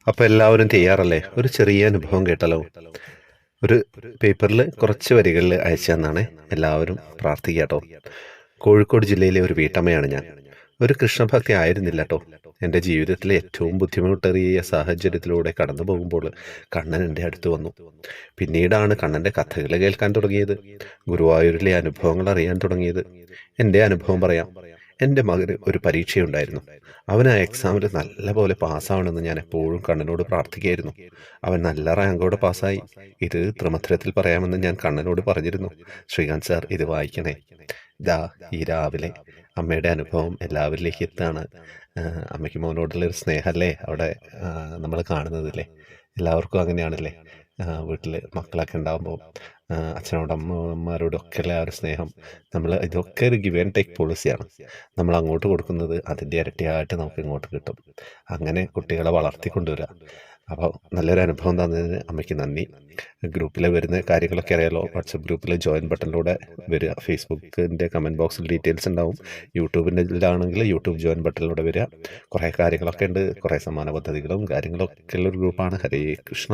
അപ്പോൾ എല്ലാവരും തയ്യാറല്ലേ? ഒരു ചെറിയ അനുഭവം കേട്ടാലോ? ഒരു പേപ്പറിൽ കുറച്ച് വരികളിൽ അയച്ചു തന്നാണ്. എല്ലാവരും പ്രാർത്ഥിക്കുക കേട്ടോ. കോഴിക്കോട് ജില്ലയിലെ ഒരു വീട്ടമ്മയാണ് ഞാൻ. ഒരു കൃഷ്ണഭക്തി ആയിരുന്നില്ല കേട്ടോ. എൻ്റെ ജീവിതത്തിലെ ഏറ്റവും ബുദ്ധിമുട്ടേറിയ സാഹചര്യത്തിലൂടെ കടന്നു പോകുമ്പോൾ കണ്ണൻ എൻ്റെ അടുത്ത് വന്നു. പിന്നീടാണ് കണ്ണൻ്റെ കഥകൾ കേൾക്കാൻ തുടങ്ങിയത്, ഗുരുവായൂരിലെ അനുഭവങ്ങൾ അറിയാൻ തുടങ്ങിയത്. എൻ്റെ അനുഭവം പറയാം. എൻ്റെ മകന് ഒരു പരീക്ഷയുണ്ടായിരുന്നു. അവൻ ആ എക്സാമിൽ നല്ല പോലെ പാസ്സാവണമെന്ന് ഞാൻ എപ്പോഴും കണ്ണനോട് പ്രാർത്ഥിക്കുകയായിരുന്നു. അവൻ നല്ല റാങ്കോടെ പാസ്സായി. ഇത് ത്രിമധുരത്തിൽ പറയാമെന്ന് ഞാൻ കണ്ണനോട് പറഞ്ഞിരുന്നു. ശ്രീകാന്ത് സാർ, ഇത് വായിക്കണേ. ഇതാ ഈ രാവിലെ അമ്മയുടെ അനുഭവം എല്ലാവരിലേക്ക് എത്താണ്. അമ്മയ്ക്ക് മോനോടുള്ളൊരു സ്നേഹമല്ലേ അവിടെ നമ്മൾ കാണുന്നതല്ലേ? എല്ലാവർക്കും അങ്ങനെയാണല്ലേ? വീട്ടിൽ മക്കളൊക്കെ ഉണ്ടാകുമ്പോൾ അച്ഛനോടും അമ്മമാരോടൊക്കെ ഉള്ള ആ ഒരു സ്നേഹം, നമ്മൾ ഇതൊക്കെ ഒരു ഗിവ് ആൻഡ് ടേക്ക് പോളിസിയാണ്. നമ്മൾ അങ്ങോട്ട് കൊടുക്കുന്നത് അതിൻ്റെ ഇരട്ടിയായിട്ട് നമുക്ക് ഇങ്ങോട്ട് കിട്ടും. അങ്ങനെ കുട്ടികളെ വളർത്തിക്കൊണ്ടുവരിക. അപ്പോൾ നല്ലൊരു അനുഭവം തന്നതിന് അമ്മയ്ക്ക് നന്ദി. ഗ്രൂപ്പിൽ വരുന്ന കാര്യങ്ങളൊക്കെ അറിയാലോ. വാട്സപ്പ് ഗ്രൂപ്പിൽ ജോയിൻ ബട്ടണിലൂടെ വരിക. ഫേസ്ബുക്കിൻ്റെ കമൻറ്റ് ബോക്സിൽ ഡീറ്റെയിൽസ് ഉണ്ടാവും. യൂട്യൂബിൻ്റെ യൂട്യൂബ് ജോയിൻ ബട്ടണിലൂടെ വരിക. കുറേ കാര്യങ്ങളൊക്കെ ഉണ്ട്. കുറേ സമ്മാന പദ്ധതികളും കാര്യങ്ങളൊക്കെ ഉള്ളൊരു ഗ്രൂപ്പാണ്. ഹരേ കൃഷ്ണ.